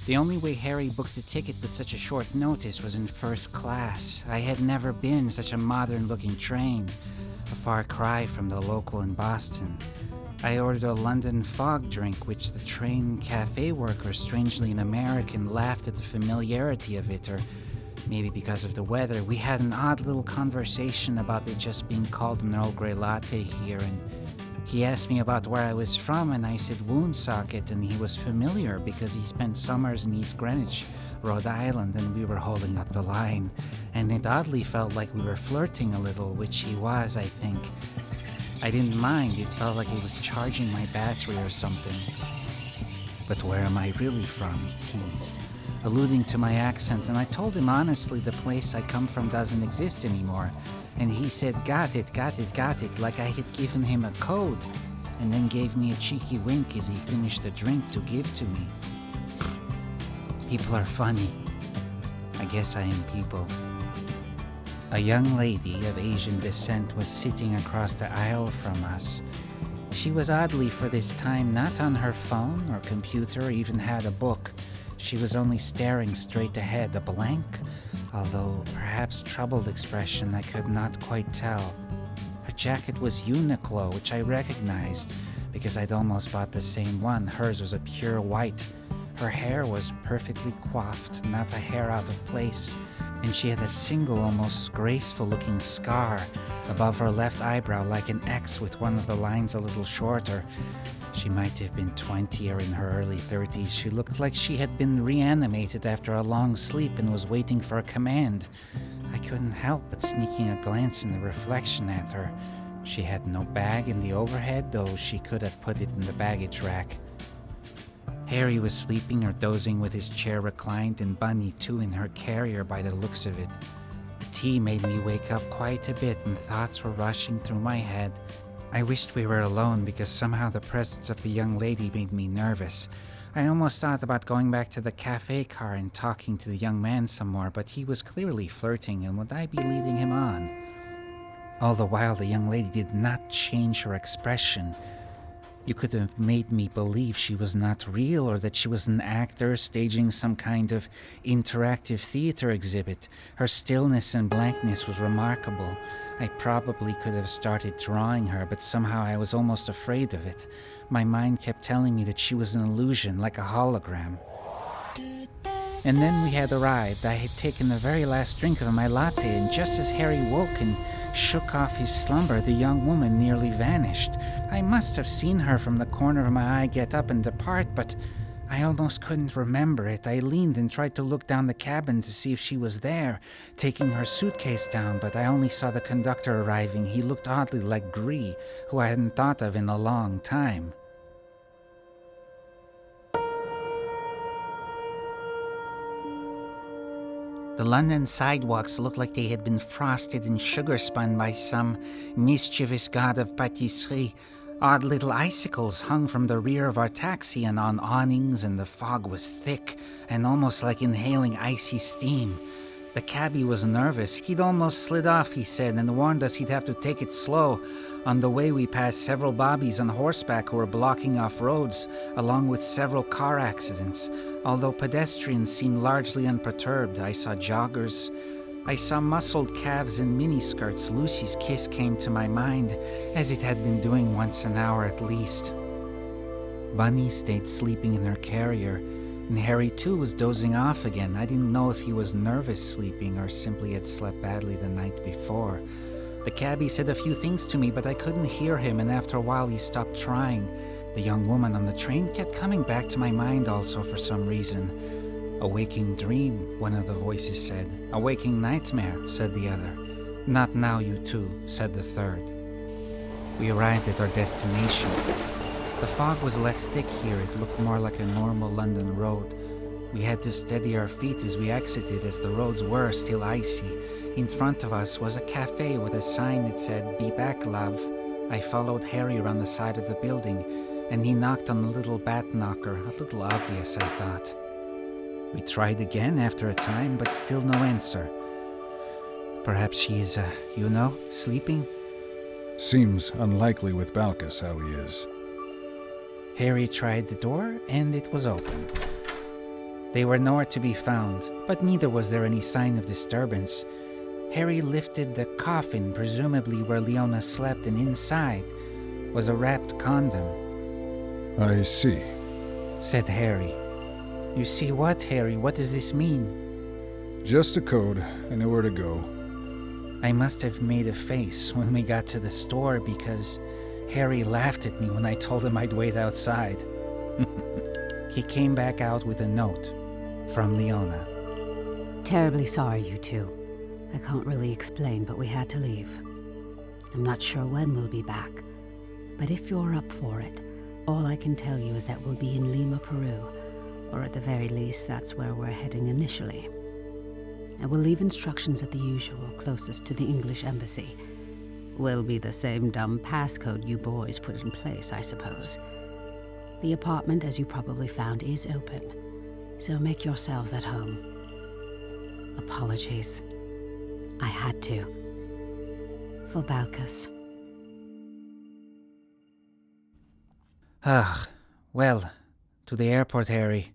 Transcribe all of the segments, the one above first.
The only way Harry booked a ticket with such a short notice was in first class. I had never been in such a modern-looking train, a far cry from the local in Boston. I ordered a London fog drink, which the train cafe worker, strangely an American, laughed at the familiarity of it, or maybe because of the weather. We had an odd little conversation about it just being called an Earl Grey latte here, and he asked me about where I was from, and I said Woonsocket, and he was familiar because he spent summers in East Greenwich, Rhode Island, and we were holding up the line. And it oddly felt like we were flirting a little, which he was, I think. I didn't mind, it felt like he was charging my battery or something. But where am I really from, he teased, alluding to my accent, and I told him honestly the place I come from doesn't exist anymore. And he said, got it, like I had given him a code, and then gave me a cheeky wink as he finished the drink to give to me. People are funny. I guess I am people. A young lady of Asian descent was sitting across the aisle from us. She was oddly for this time not on her phone or computer or even had a book. She was only staring straight ahead, a blank, although perhaps troubled expression, I could not quite tell. Her jacket was Uniqlo, which I recognized because I'd almost bought the same one. Hers was a pure white. Her hair was perfectly coiffed, not a hair out of place, and she had a single, almost graceful-looking scar above her left eyebrow, like an X with one of the lines a little shorter. She might have been 20 or in her early 30s. She looked like she had been reanimated after a long sleep and was waiting for a command. I couldn't help but sneaking a glance in the reflection at her. She had no bag in the overhead, though she could have put it in the baggage rack. Harry was sleeping or dozing with his chair reclined, and Bunny too in her carrier by the looks of it. The tea made me wake up quite a bit, and thoughts were rushing through my head. I wished we were alone because somehow the presence of the young lady made me nervous. I almost thought about going back to the cafe car and talking to the young man some more, but he was clearly flirting, and would I be leading him on? All the while the young lady did not change her expression. You could have made me believe she was not real, or that she was an actor staging some kind of interactive theater exhibit. Her stillness and blankness was remarkable. I probably could have started drawing her, but somehow I was almost afraid of it. My mind kept telling me that she was an illusion, like a hologram. And then we had arrived. I had taken the very last drink of my latte, and just as Harry woke and shook off his slumber, the young woman nearly vanished. I must have seen her from the corner of my eye get up and depart, but I almost couldn't remember it. I leaned and tried to look down the cabin to see if she was there, taking her suitcase down, but I only saw the conductor arriving. He looked oddly like Gree, who I hadn't thought of in a long time. The London sidewalks looked like they had been frosted and sugar-spun by some mischievous god of pâtisserie. Odd little icicles hung from the rear of our taxi and on awnings, and the fog was thick and almost like inhaling icy steam. The cabbie was nervous. He'd almost slid off, he said, and warned us he'd have to take it slow. On the way, we passed several bobbies on horseback who were blocking off roads, along with several car accidents. Although pedestrians seemed largely unperturbed, I saw joggers. I saw muscled calves in miniskirts. Lucy's kiss came to my mind, as it had been doing once an hour at least. Bunny stayed sleeping in her carrier, and Harry too was dozing off again. I didn't know if he was nervous sleeping or simply had slept badly the night before. The cabbie said a few things to me, but I couldn't hear him, and after a while he stopped trying. The young woman on the train kept coming back to my mind also for some reason. A waking dream, one of the voices said. A waking nightmare, said the other. Not now, you two, said the third. We arrived at our destination. The fog was less thick here. It looked more like a normal London road. We had to steady our feet as we exited, as the roads were still icy. In front of us was a cafe with a sign that said, "Be back, love." I followed Harry around the side of the building, and he knocked on the little bat knocker, a little obvious, I thought. We tried again after a time, but still no answer. Perhaps she's, sleeping? Seems unlikely with Balkus how he is. Harry tried the door, and it was open. They were nowhere to be found, but neither was there any sign of disturbance. Harry lifted the coffin, presumably where Leona slept, and inside was a wrapped condom. I see, said Harry. You see what, Harry? What does this mean? Just a code. I know where to go. I must have made a face when we got to the store because Harry laughed at me when I told him I'd wait outside. He came back out with a note from Leona. Terribly sorry, you two. I can't really explain, but we had to leave. I'm not sure when we'll be back, but if you're up for it, all I can tell you is that we'll be in Lima, Peru, or at the very least, that's where we're heading initially. And we'll leave instructions at the usual, closest to the English embassy. Will be the same dumb passcode you boys put in place, I suppose. The apartment, as you probably found, is open, so make yourselves at home. Apologies. I had to. For Balkus. Well, to the airport, Harry.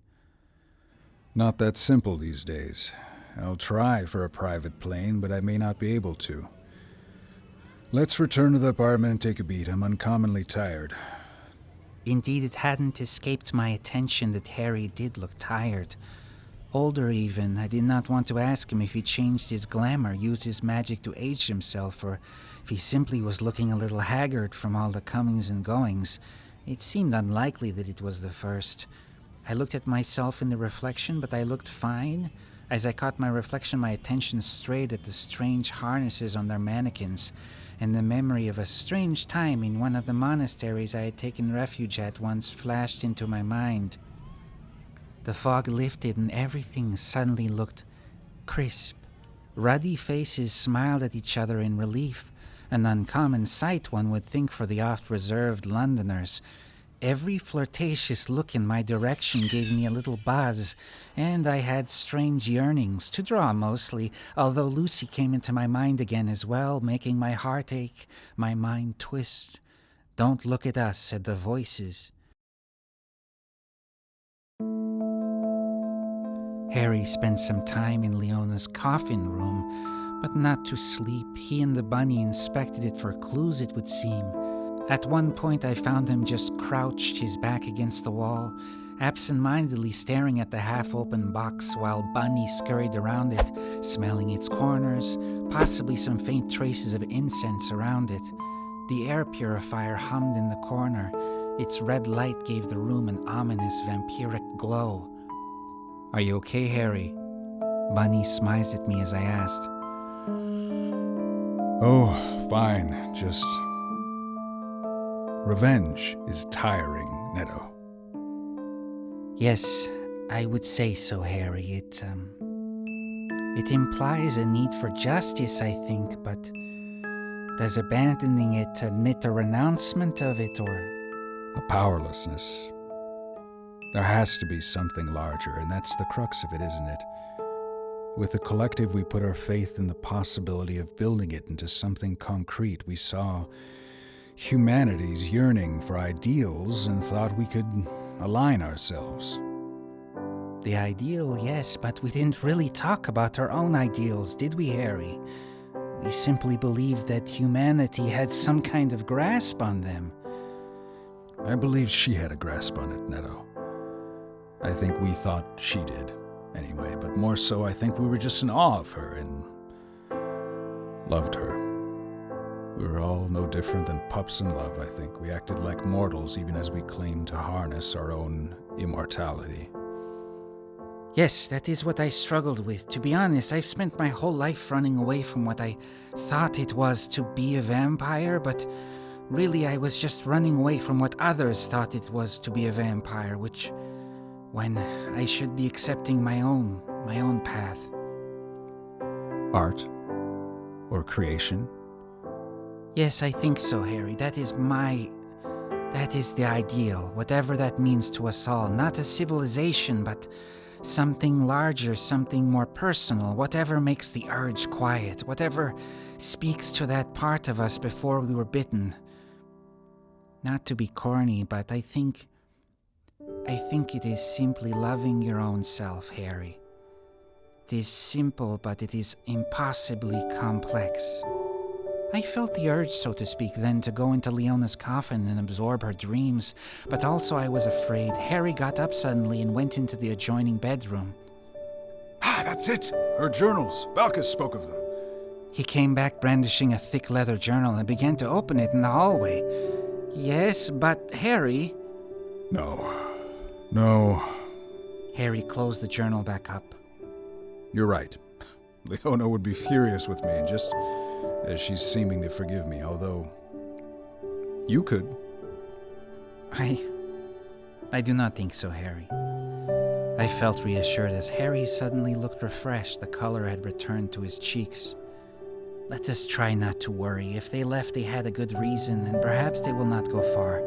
Not that simple these days. I'll try for a private plane, but I may not be able to. Let's return to the apartment and take a beat. I'm uncommonly tired. Indeed, it hadn't escaped my attention that Harry did look tired. Older even. I did not want to ask him if he changed his glamour, used his magic to age himself, or if he simply was looking a little haggard from all the comings and goings. It seemed unlikely that it was the first. I looked at myself in the reflection, but I looked fine. As I caught my reflection, my attention strayed at the strange harnesses on their mannequins, and the memory of a strange time in one of the monasteries I had taken refuge at once flashed into my mind. The fog lifted and everything suddenly looked crisp. Ruddy faces smiled at each other in relief, an uncommon sight one would think for the oft-reserved Londoners. Every flirtatious look in my direction gave me a little buzz, and I had strange yearnings, to draw mostly, although Lucy came into my mind again as well, making my heart ache, my mind twist. "Don't look at us," said the voices. Harry spent some time in Leona's coffin room, but not to sleep. He and the bunny inspected it for clues, it would seem. At one point I found him just crouched, his back against the wall, absent-mindedly staring at the half-open box while Bunny scurried around it, smelling its corners, possibly some faint traces of incense around it. The air purifier hummed in the corner. Its red light gave the room an ominous vampiric glow. "Are you okay, Harry?" Bunny smiled at me as I asked. Oh, fine. Just... revenge is tiring, Neto. Yes, I would say so, Harry. It implies a need for justice, I think, but does abandoning it admit a renouncement of it, or... A powerlessness. There has to be something larger, and that's the crux of it, isn't it? With the collective, we put our faith in the possibility of building it into something concrete. We saw humanity's yearning for ideals and thought we could align ourselves. The ideal, yes, but we didn't really talk about our own ideals, did we, Harry? We simply believed that humanity had some kind of grasp on them. I believe she had a grasp on it, Neto. I think we thought she did, anyway, but more so I think we were just in awe of her and loved her. We were all no different than pups in love, I think. We acted like mortals even as we claimed to harness our own immortality. Yes, that is what I struggled with. To be honest, I've spent my whole life running away from what I thought it was to be a vampire, but really I was just running away from what others thought it was to be a vampire, which, when I should be accepting my own path. Art? Or creation? Yes, I think so, Harry. That is the ideal, whatever that means to us all. Not a civilization, but something larger, something more personal, whatever makes the urge quiet, whatever speaks to that part of us before we were bitten. Not to be corny, but I think I think it is simply loving your own self, Harry. It is simple, but it is impossibly complex. I felt the urge, so to speak, then to go into Leona's coffin and absorb her dreams, but also I was afraid. Harry got up suddenly and went into the adjoining bedroom. Ah, that's it! Her journals. Balkus spoke of them. He came back brandishing a thick leather journal and began to open it in the hallway. Yes, but Harry... No. Harry closed the journal back up. You're right. Leona would be furious with me, just as she's seeming to forgive me, although you could. I do not think so, Harry. I felt reassured as Harry suddenly looked refreshed. The color had returned to his cheeks. Let us try not to worry. If they left, they had a good reason, and perhaps they will not go far.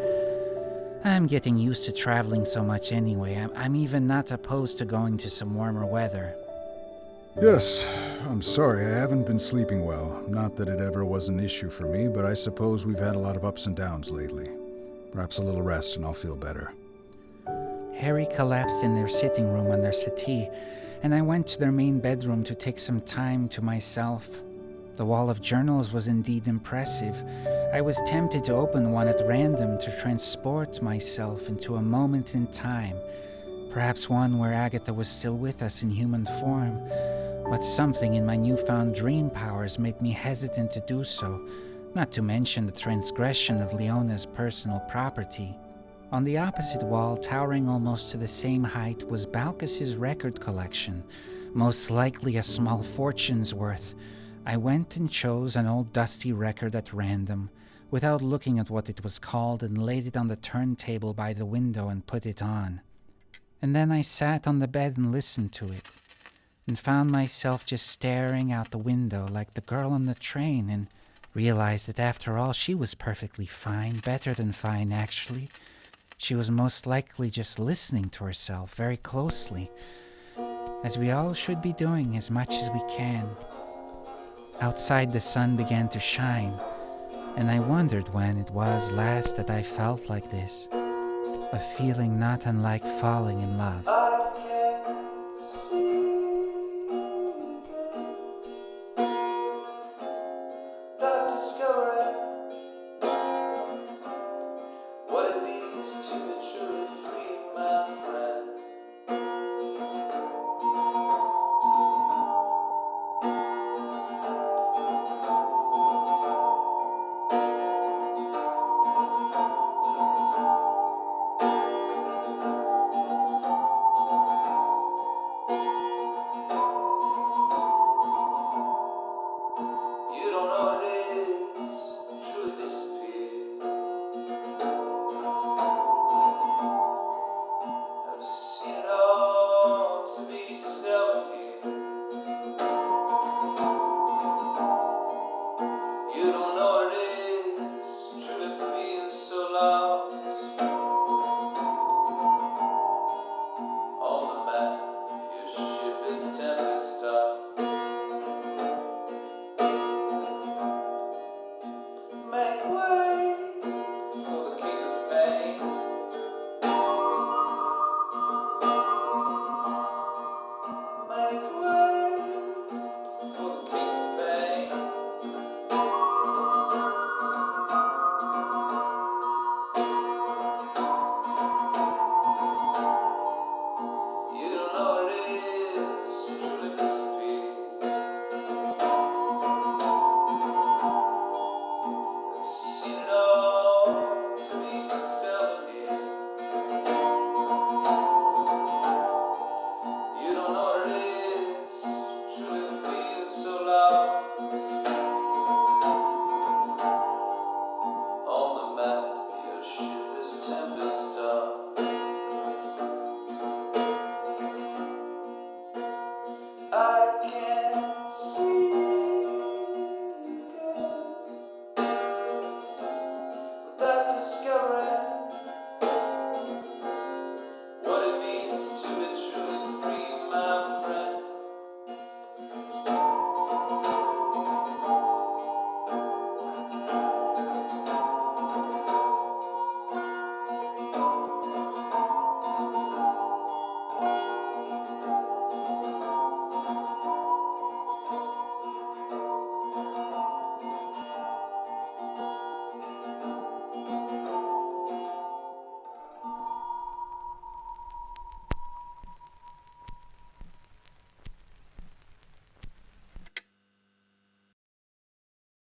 I'm getting used to traveling so much anyway. I'm even not opposed to going to some warmer weather. Yes, I'm sorry, I haven't been sleeping well. Not that it ever was an issue for me, but I suppose we've had a lot of ups and downs lately. Perhaps a little rest and I'll feel better. Harry collapsed in their sitting room on their settee, and I went to their main bedroom to take some time to myself. The wall of journals was indeed impressive. I was tempted to open one at random to transport myself into a moment in time, perhaps one where Agatha was still with us in human form, but something in my newfound dream powers made me hesitant to do so, not to mention the transgression of Leona's personal property. On the opposite wall, towering almost to the same height, was Balkus's record collection, most likely a small fortune's worth. I went and chose an old dusty record at random, without looking at what it was called, and laid it on the turntable by the window and put it on. And then I sat on the bed and listened to it, and found myself just staring out the window like the girl on the train, and realized that after all she was perfectly fine, better than fine actually. She was most likely just listening to herself very closely, as we all should be doing as much as we can. Outside the sun began to shine, and I wondered when it was last that I felt like this, a feeling not unlike falling in love.